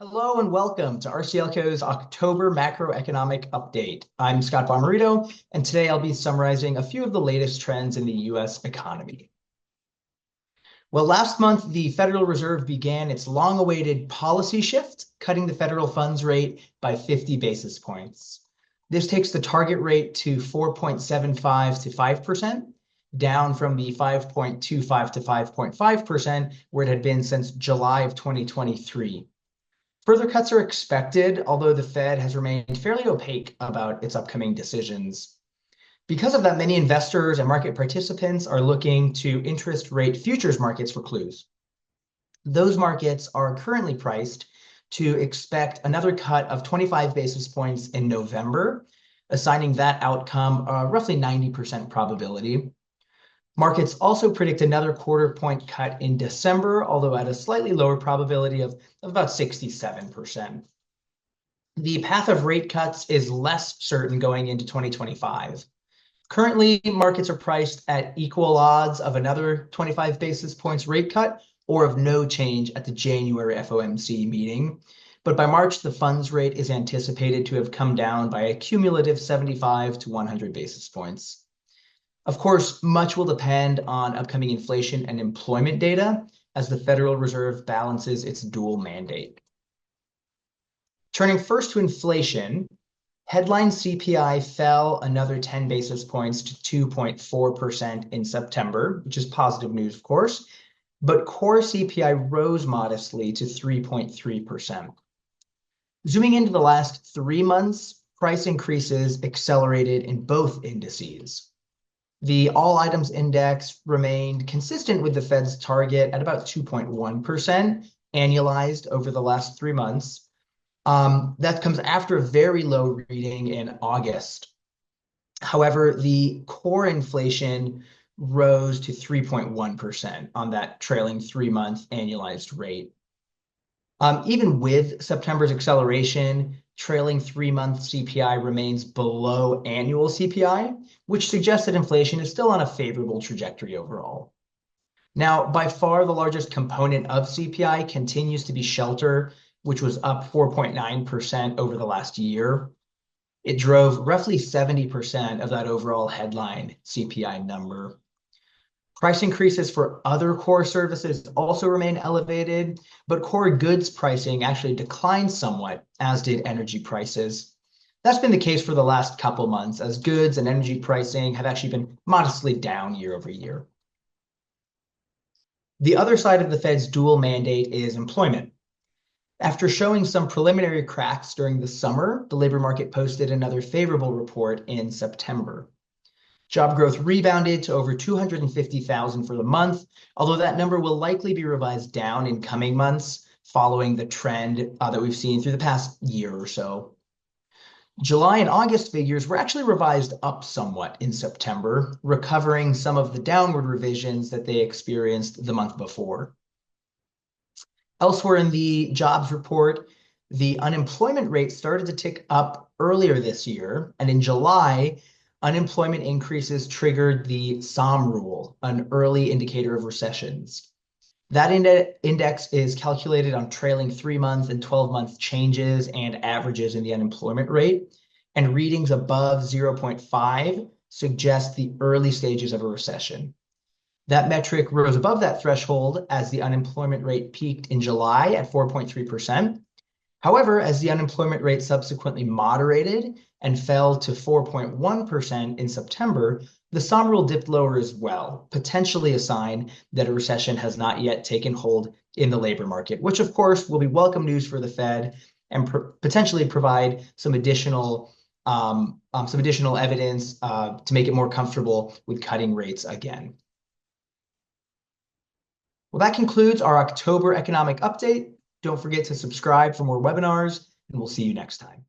Hello and welcome to RCLCO's October macroeconomic update. I'm Scott Bommarito, and today I'll be summarizing a few of the latest trends in the US economy. Well, last month, the Federal Reserve began its long-awaited policy shift, cutting the federal funds rate by 50 basis points. This takes the target rate to 4.75 to 5%, down from the 5.25 to 5.5% where it had been since July of 2023. Further cuts are expected, although the Fed has remained fairly opaque about its upcoming decisions. Because of that, many investors and market participants are looking to interest rate futures markets for clues. Those markets are currently priced to expect another cut of 25 basis points in November, assigning that outcome a roughly 90% probability. Markets also predict another quarter point cut in December, although at a slightly lower probability of about 67%. The path of rate cuts is less certain going into 2025. Currently, markets are priced at equal odds of another 25 basis points rate cut or of no change at the January FOMC meeting. But by March, the funds rate is anticipated to have come down by a cumulative 75 to 100 basis points. Of course, much will depend on upcoming inflation and employment data as the Federal Reserve balances its dual mandate. Turning first to inflation, headline CPI fell another 10 basis points to 2.4% in September, which is positive news, of course, but core CPI rose modestly to 3.3%. Zooming into the last 3 months, price increases accelerated in both indices. The all items index remained consistent with the Fed's target at about 2.1% annualized over the last 3 months. That comes after a very low reading in August. However, the core inflation rose to 3.1% on that trailing 3-month annualized rate. Even with September's acceleration, trailing 3-month CPI remains below annual CPI, which suggests that inflation is still on a favorable trajectory overall. Now, by far the largest component of CPI continues to be shelter, which was up 4.9% over the last year. It drove roughly 70% of that overall headline CPI number. Price increases for other core services also remain elevated, but core goods pricing actually declined somewhat, as did energy prices. That's been the case for the last couple months, as goods and energy pricing have actually been modestly down year over year. The other side of the Fed's dual mandate is employment. After showing some preliminary cracks during the summer, the labor market posted another favorable report in September. Job growth rebounded to over 250,000 for the month, although that number will likely be revised down in coming months following the trend that we've seen through the past year or so. July and August figures were actually revised up somewhat in September, recovering some of the downward revisions that they experienced the month before. Elsewhere in the jobs report, the unemployment rate started to tick up earlier this year, and in July, unemployment increases triggered the SOM rule, an early indicator of recessions. That index is calculated on trailing 3-month and 12-month changes and averages in the unemployment rate, and readings above 0.5 suggest the early stages of a recession. That metric rose above that threshold as the unemployment rate peaked in July at 4.3%. However, as the unemployment rate subsequently moderated and fell to 4.1% in September, the SOM rule dipped lower as well, potentially a sign that a recession has not yet taken hold in the labor market, which of course will be welcome news for the Fed and potentially provide some additional evidence to make it more comfortable with cutting rates again. Well, that concludes our October economic update. Don't forget to subscribe for more webinars, and we'll see you next time.